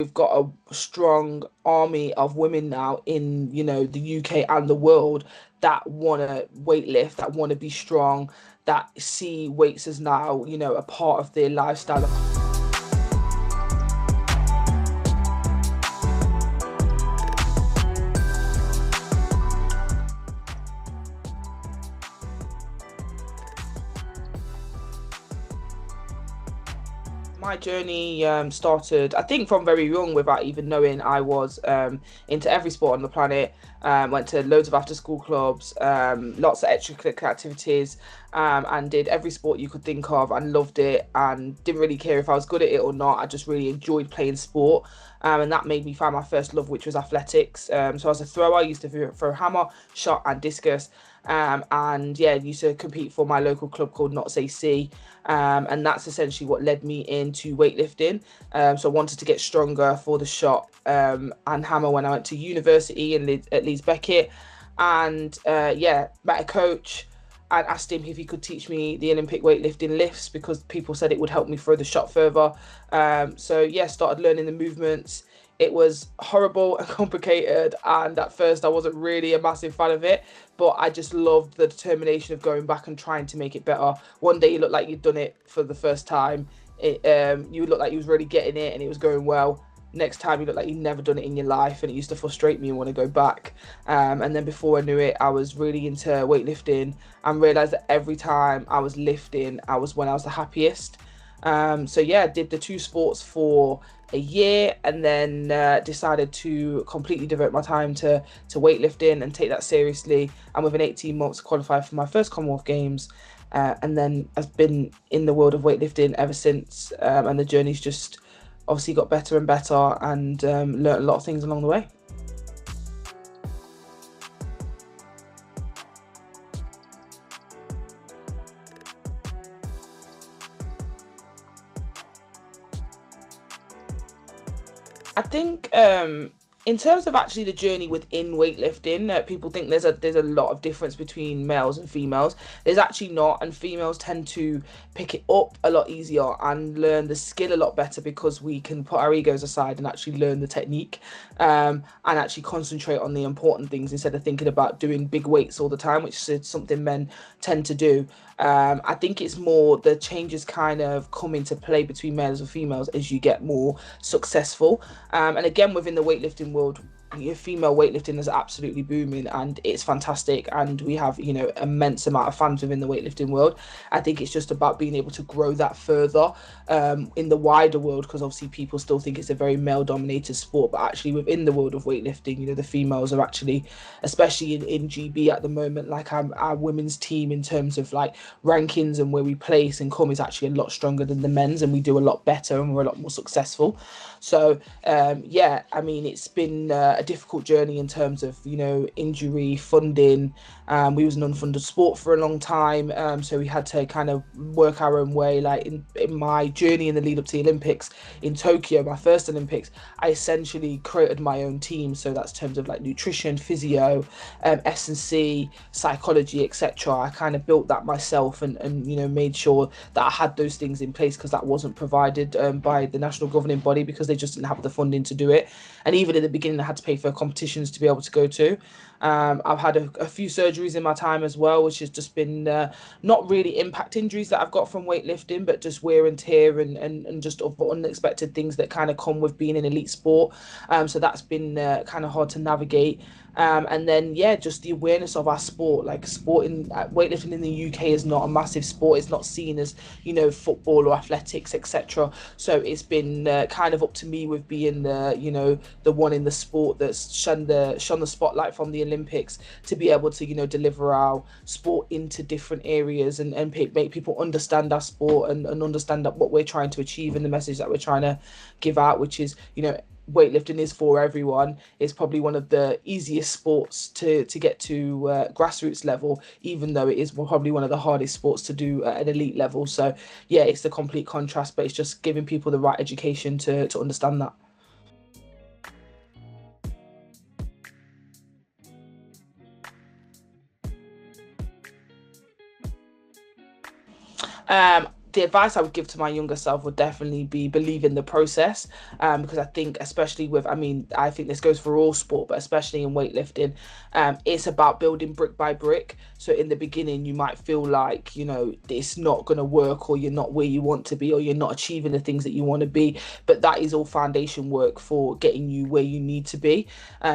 We've got a strong army of women now in, the UK and the world that want to weightlift, that want to be strong, that see weights as now, a part of their lifestyle. My journey started, I think, from very young without even knowing. I was into every sport on the planet. Went to loads of after school clubs, lots of extracurricular activities, and did every sport you could think of and loved it and didn't really care if I was good at it or not. I just really enjoyed playing sport. And that made me find my first love, which was athletics. So as a thrower, I used to throw hammer, shot, and discus. And yeah, used to compete for my local club called Notts AC. And that's essentially what led me into weightlifting. So I wanted to get stronger for the shot and hammer when I went to university at Leeds Beckett. And yeah, met a coach and asked him if he could teach me the Olympic weightlifting lifts because people said it would help me throw the shot further. So yeah, started learning the movements. It was horrible and complicated, and at first I wasn't really a massive fan of it, but I just loved the determination of going back and trying to make it better. One day you looked like you'd done it for the first time. You looked like you was really getting it and it was going well. Next time you looked like you'd never done it in your life, and it used to frustrate me and want to go back. And then before I knew it, I was really into weightlifting and realised that every time I was lifting, I was when I was the happiest. So yeah, did the two sports for a year, and then decided to completely devote my time to weightlifting and take that seriously. And within 18 months, qualified for my first Commonwealth Games, and then I've been in the world of weightlifting ever since. And the journey's just obviously got better and better, and learned a lot of things along the way. I think in terms of actually the journey within weightlifting, people think there's a lot of difference between males and females. There's actually not, and females tend to pick it up a lot easier and learn the skill a lot better because we can put our egos aside and actually learn the technique, and actually concentrate on the important things instead of thinking about doing big weights all the time, which is something men tend to do. I think it's more the changes kind of come into play between males and females as you get more successful. And again, within the weightlifting world, female weightlifting is absolutely booming and it's fantastic, and we have immense amount of fans within the weightlifting world. I think it's just about being able to grow that further in the wider world, because obviously people still think it's a very male dominated sport, but actually within the world of weightlifting, the females are actually, especially in GB at the moment, like our women's team in terms of like rankings and where we place and come is actually a lot stronger than the men's, and we do a lot better and we're a lot more successful. So yeah, I mean, it's been a difficult journey in terms of injury funding. We was an unfunded sport for a long time, so we had to kind of work our own way. Like in my journey in the lead up to the Olympics in Tokyo, my first Olympics, I essentially created my own team. So that's terms of like nutrition, physio, S&C, psychology, etc. I kind of built that myself, and made sure that I had those things in place, because that wasn't provided by the national governing body, because they just didn't have the funding to do it. And even in the beginning, I had to pay for competitions to be able to go to. I've had a few surgeries in my time as well, which has just been not really impact injuries that I've got from weightlifting, but just wear and tear and just unexpected things that kind of come with being in elite sport. So that's been kind of hard to navigate. And then yeah, just the awareness of our sport, like weightlifting in the UK is not a massive sport. It's not seen as football or athletics, etc. So it's been kind of up to me with being the one in the sport that's shone the spotlight from the Olympics, to be able to deliver our sport into different areas, and make people understand our sport, and understand that what we're trying to achieve and the message that we're trying to give out, which is weightlifting is for everyone. It's probably one of the easiest sports to get to grassroots level, even though it is probably one of the hardest sports to do at an elite level. So yeah, it's the complete contrast, but it's just giving people the right education to understand that. the advice I would give to my younger self would definitely be believe in the process, because I think, especially with, I mean, I think this goes for all sport, but especially in weightlifting, it's about building brick by brick. So in the beginning, you might feel like, it's not going to work, or you're not where you want to be, or you're not achieving the things that you want to be. But that is all foundation work for getting you where you need to be.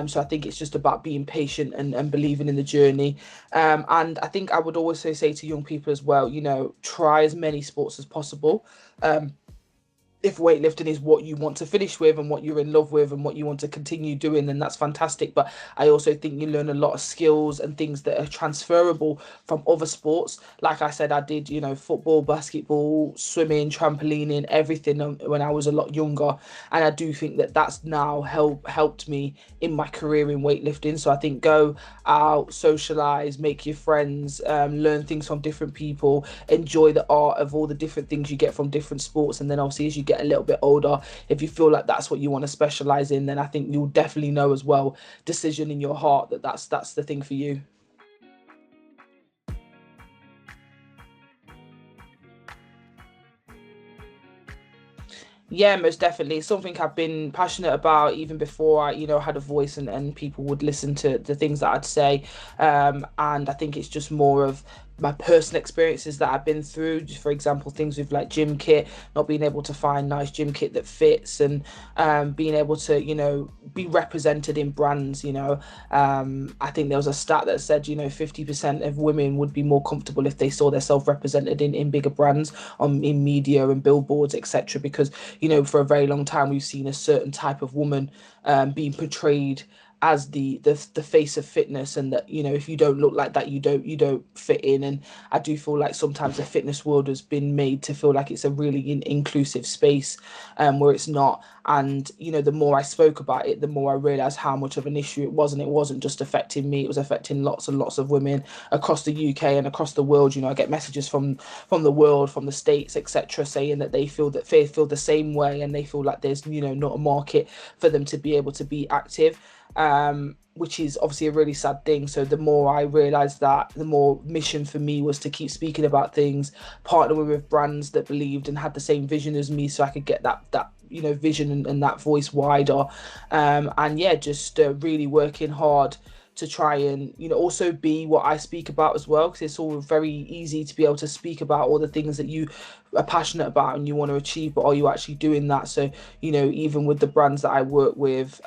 So I think it's just about being patient and believing in the journey. And I think I would also say to young people as well, try as many sports as possible. If weightlifting is what you want to finish with and what you're in love with and what you want to continue doing, then that's fantastic. But I also think you learn a lot of skills and things that are transferable from other sports. Like I said, I did, football, basketball, swimming, trampolining, everything when I was a lot younger. And I do think that that's now helped me in my career in weightlifting. So I think go out, socialize, make your friends, learn things from different people, enjoy the art of all the different things you get from different sports. And then obviously as you get a little bit older, if you feel like that's what you want to specialize in, then I think you'll definitely know as well, decision in your heart, that that's the thing for you. Yeah, most definitely. It's something I've been passionate about even before I, had a voice, and people would listen to the things that I'd say. And I think it's just more of my personal experiences that I've been through. Just for example, things with like gym kit, not being able to find nice gym kit that fits, and being able to, be represented in brands. I think there was a stat that said, 50% of women would be more comfortable if they saw themselves represented in bigger brands, in media and billboards, etc. Because for a very long time we've seen a certain type of woman being portrayed as the face of fitness, and that if you don't look like that, you don't fit in. And I do feel like sometimes the fitness world has been made to feel like it's a really inclusive space, where it's not. And the more I spoke about it, the more I realized how much of an issue it was. And it wasn't just affecting me, it was affecting lots and lots of women across the UK and across the world. I get messages from the world, from the States, etc., saying that they feel the same way, and they feel like there's not a market for them to be able to be active, which is obviously a really sad thing. So the more I realized that, the more mission for me was to keep speaking about things, partnering with brands that believed and had the same vision as me, so I could get that vision and that voice wider. And yeah, just really working hard to try and also be what I speak about as well, because it's all very easy to be able to speak about all the things that you are passionate about and you want to achieve, but are you actually doing that? So even with the brands that I work with,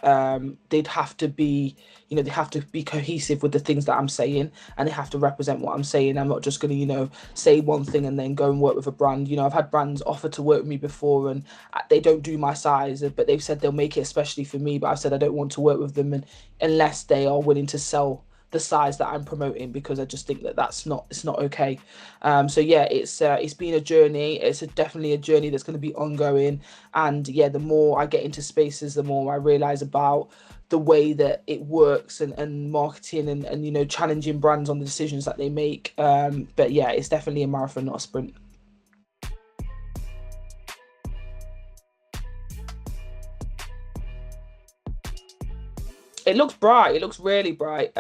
they'd have to be they have to be cohesive with the things that I'm saying, and they have to represent what I'm saying. I'm not just going to say one thing and then go and work with a brand. I've had brands offer to work with me before, and they don't do my size, but they've said they'll make it especially for me, but I've said I don't want to work with them, and unless they are willing to sell the size that I'm promoting, because I just think that it's not okay. So yeah, it's been a journey. It's definitely a journey that's going to be ongoing. And yeah, the more I get into spaces, the more I realize about the way that it works, and marketing, and challenging brands on the decisions that they make. But yeah, it's definitely a marathon, not a sprint. It looks bright. It looks really bright.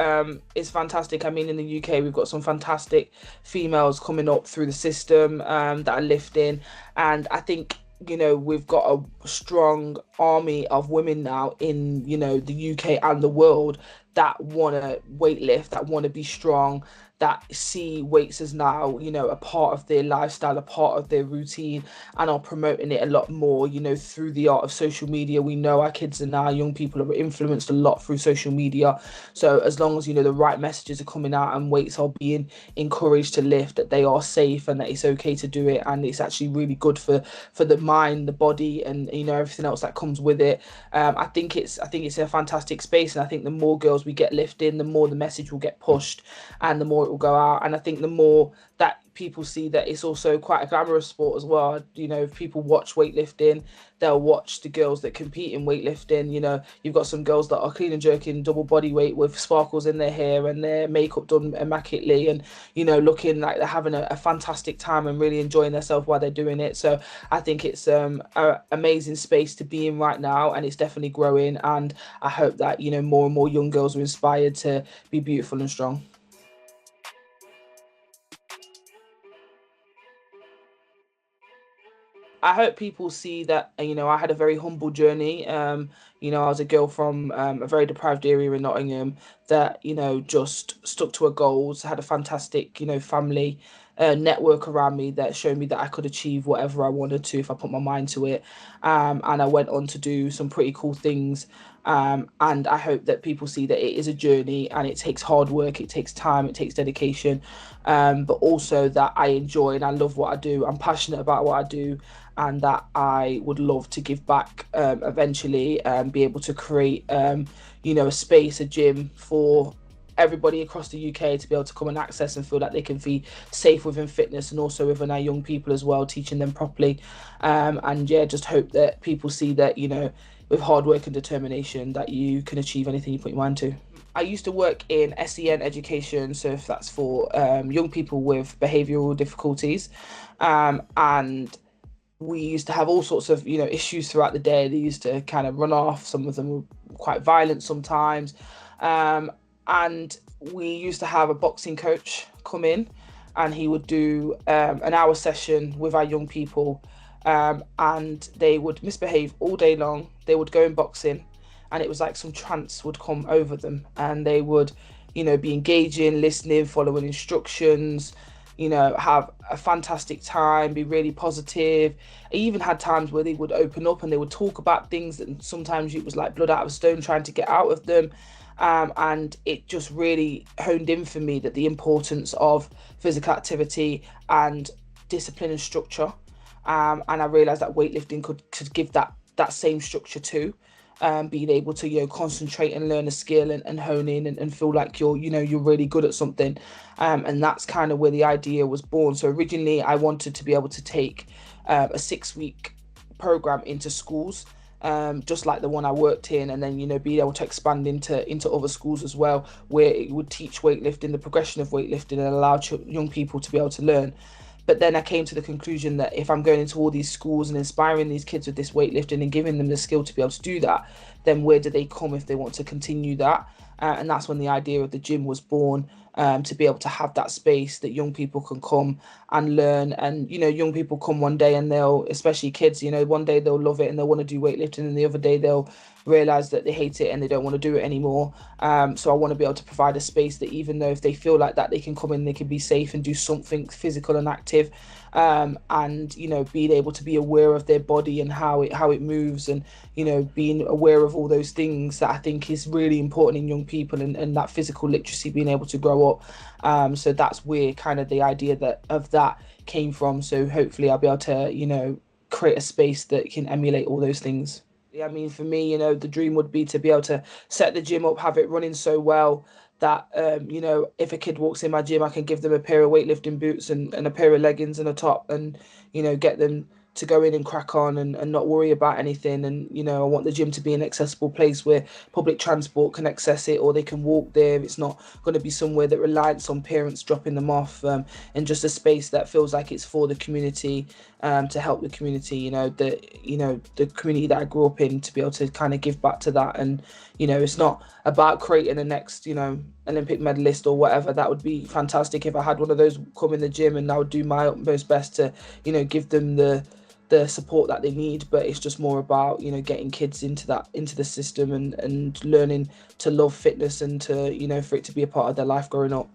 It's fantastic. I mean, in the UK, we've got some fantastic females coming up through the system, that are lifting, and I think we've got a strong army of women now in the UK and the world that want to weightlift, that want to be strong, that see weights as now a part of their lifestyle, a part of their routine, and are promoting it a lot more through the art of social media. We know our kids and our young people are influenced a lot through social media. So as long as the right messages are coming out and weights are being encouraged to lift, that they are safe and that it's okay to do it, and it's actually really good for the mind, the body, and everything else that comes with it. I think it's a fantastic space, and I think the more girls we get lifting, the more the message will get pushed, and the more it will go out. And I think the more that people see that it's also quite a glamorous sport as well. If people watch weightlifting, they'll watch the girls that compete in weightlifting. You've got some girls that are clean and jerking double body weight with sparkles in their hair and their makeup done immaculately, and looking like they're having a fantastic time and really enjoying themselves while they're doing it. So I think it's an amazing space to be in right now, and it's definitely growing. And I hope that more and more young girls are inspired to be beautiful and strong. I hope people see that, I had a very humble journey. I was a girl from a very deprived area in Nottingham that, just stuck to her goals, had a fantastic, family network around me that showed me that I could achieve whatever I wanted to if I put my mind to it. And I went on to do some pretty cool things. And I hope that people see that it is a journey and it takes hard work, it takes time, it takes dedication, but also that I enjoy and I love what I do. I'm passionate about what I do, and that I would love to give back eventually and be able to create, a space, a gym for everybody across the UK to be able to come and access and feel that they can be safe within fitness, and also within our young people as well, teaching them properly. And yeah, just hope that people see that, with hard work and determination, that you can achieve anything you put your mind to. I used to work in SEN education, so if that's for young people with behavioural difficulties, and we used to have all sorts of issues throughout the day. They used to kind of run off. Some of them were quite violent sometimes, and we used to have a boxing coach come in, and he would do an hour session with our young people, and they would misbehave all day long. They would go in boxing, and it was like some trance would come over them, and they would be engaging, listening, following instructions, have a fantastic time, be really positive. I even had times where they would open up and they would talk about things that sometimes it was like blood out of a stone trying to get out of them. And it just really honed in for me that the importance of physical activity and discipline and structure. And I realised that weightlifting could give that same structure too. Being able to concentrate and learn a skill and hone in and feel like you're really good at something, and that's kind of where the idea was born. So originally I wanted to be able to take a 6-week program into schools, just like the one I worked in, and then be able to expand into other schools as well, where it would teach weightlifting, the progression of weightlifting, and allow young people to be able to learn. But then I came to the conclusion that if I'm going into all these schools and inspiring these kids with this weightlifting and giving them the skill to be able to do that, then where do they come if they want to continue that? And that's when the idea of the gym was born, to be able to have that space that young people can come and learn. And, young people come one day and they'll, especially kids, one day they'll love it and they'll want to do weightlifting, and the other day they'll realize that they hate it and they don't want to do it anymore. So I want to be able to provide a space that even though if they feel like that, they can come in, they can be safe and do something physical and active, and being able to be aware of their body and how it moves, and being aware of all those things that I think is really important in young people, and that physical literacy, being able to grow up. So that's where kind of the idea of that came from. So hopefully I'll be able to create a space that can emulate all those things. I mean, for me, the dream would be to be able to set the gym up, have it running so well that, if a kid walks in my gym, I can give them a pair of weightlifting boots and a pair of leggings and a top, and, get them to go in and crack on and not worry about anything. And, I want the gym to be an accessible place where public transport can access it, or they can walk there. It's not going to be somewhere that relies on parents dropping them off, and just a space that feels like it's for the community, to help the community, the community that I grew up in, to be able to kind of give back to that. And, it's not about creating the next, Olympic medalist or whatever. That would be fantastic if I had one of those come in the gym, and I would do my utmost best to, give them the support that they need. But it's just more about getting kids into the system and learning to love fitness, and to for it to be a part of their life growing up.